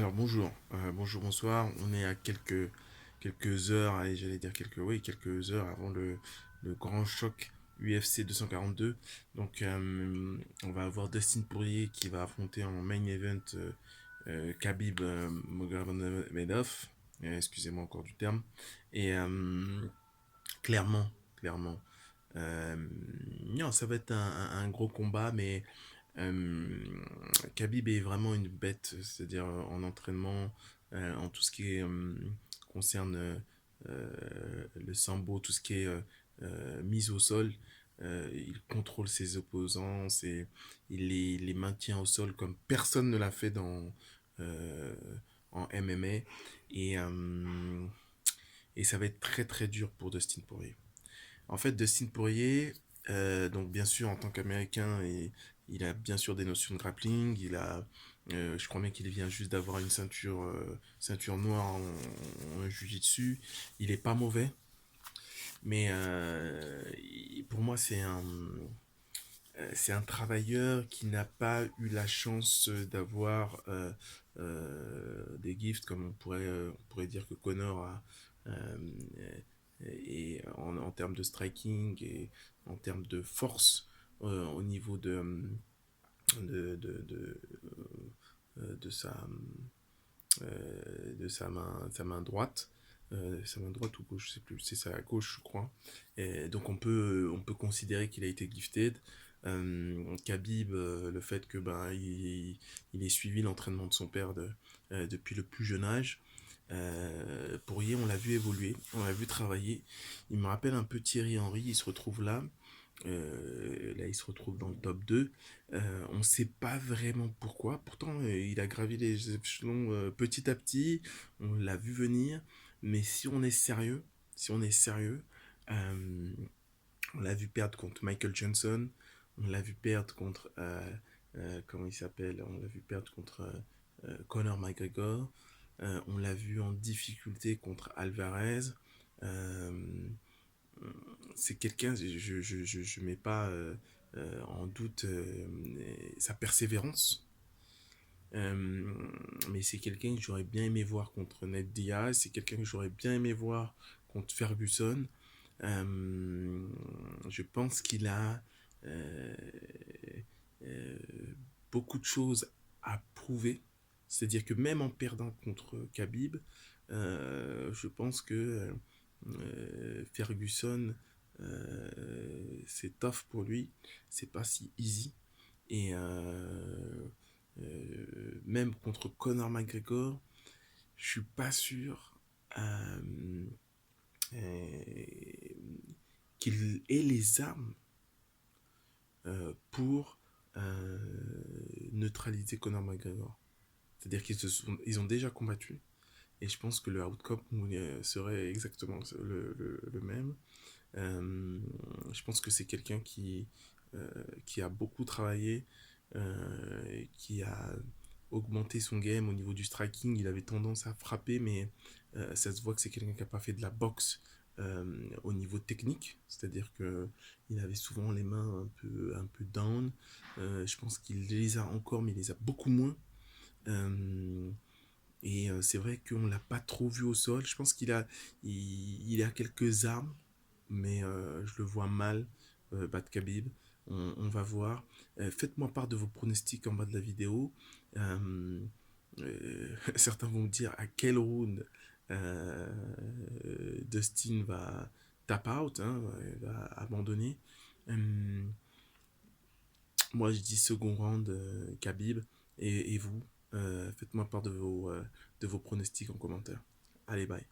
Alors bonjour, bonsoir. On est à quelques heures, allez, j'allais dire quelques heures avant le grand choc UFC 242. Donc on va avoir Dustin Poirier qui va affronter en main event Khabib Nurmagomedov. Excusez-moi encore du terme. Et clairement, euh, non, ça va être un gros combat, mais euh, Khabib est vraiment une bête, c'est-à-dire en entraînement, en tout ce qui concerne le sambo, tout ce qui est mise au sol. Il contrôle ses opposants, il les maintient au sol comme personne ne l'a fait euh, en MMA. Et, euh, et ça va être très très dur pour Dustin Poirier. En fait, Dustin Poirier, donc bien sûr en tant qu'Américain, il a bien sûr des notions de grappling. Je crois bien qu'il vient juste d'avoir une ceinture noire en jiu-jitsu. Il est pas mauvais, mais pour moi c'est un travailleur qui n'a pas eu la chance d'avoir des gifts comme on pourrait dire que Connor a. Et en termes de striking et en termes de force au niveau de, de, de, de sa main droite. Sa main droite ou gauche, je sais plus, c'est sa gauche, je crois. Et donc on peut considérer qu'il a été gifted. Khabib, le fait que il ait suivi l'entraînement de son père depuis le plus jeune âge. Poirier, on l'a vu évoluer, on l'a vu travailler. Il me rappelle un peu Thierry Henry, il se retrouve là. Là, il se retrouve dans le top 2. On ne sait pas vraiment pourquoi. Pourtant, il a gravi les échelons petit à petit. On l'a vu venir. Mais si on est sérieux, euh, on l'a vu perdre contre Michael Johnson. On l'a vu perdre contre, comment il s'appelle? On l'a vu perdre contre Conor McGregor. On l'a vu en difficulté contre Alvarez. Euh, c'est quelqu'un, je mets pas en doute sa persévérance. Euh, mais c'est quelqu'un que j'aurais bien aimé voir contre Ned Diaz. C'est quelqu'un que j'aurais bien aimé voir contre Ferguson. Euh, je pense qu'il a euh, euh, beaucoup de choses à prouver. C'est-à-dire que même en perdant contre Khabib, je pense que Ferguson, c'est tough pour lui. C'est pas si easy. Et même contre Conor McGregor, je suis pas sûr euh, euh, qu'il ait les armes pour neutraliser Conor McGregor. C'est-à-dire ils ont déjà combattu. Et je pense que le outcome serait exactement le même. Euh, je pense que c'est quelqu'un qui a beaucoup travaillé, qui a augmenté son game au niveau du striking. Il avait tendance à frapper, mais ça se voit que c'est quelqu'un qui n'a pas fait de la boxe au niveau technique. C'est-à-dire que il avait souvent les mains un peu down. Je pense qu'il les a encore, mais il les a beaucoup moins. Euh, et c'est vrai qu'on l'a pas trop vu au sol. Je pense il a quelques armes, mais je le vois mal battre Khabib. On va voir. Faites-moi part de vos pronostics en bas de la vidéo. Euh, certains vont me dire à quel round Dustin va tap out, hein, va abandonner. Euh, Moi, je dis second round Khabib. Et vous, faites-moi part de vos pronostics en commentaire. Allez, bye.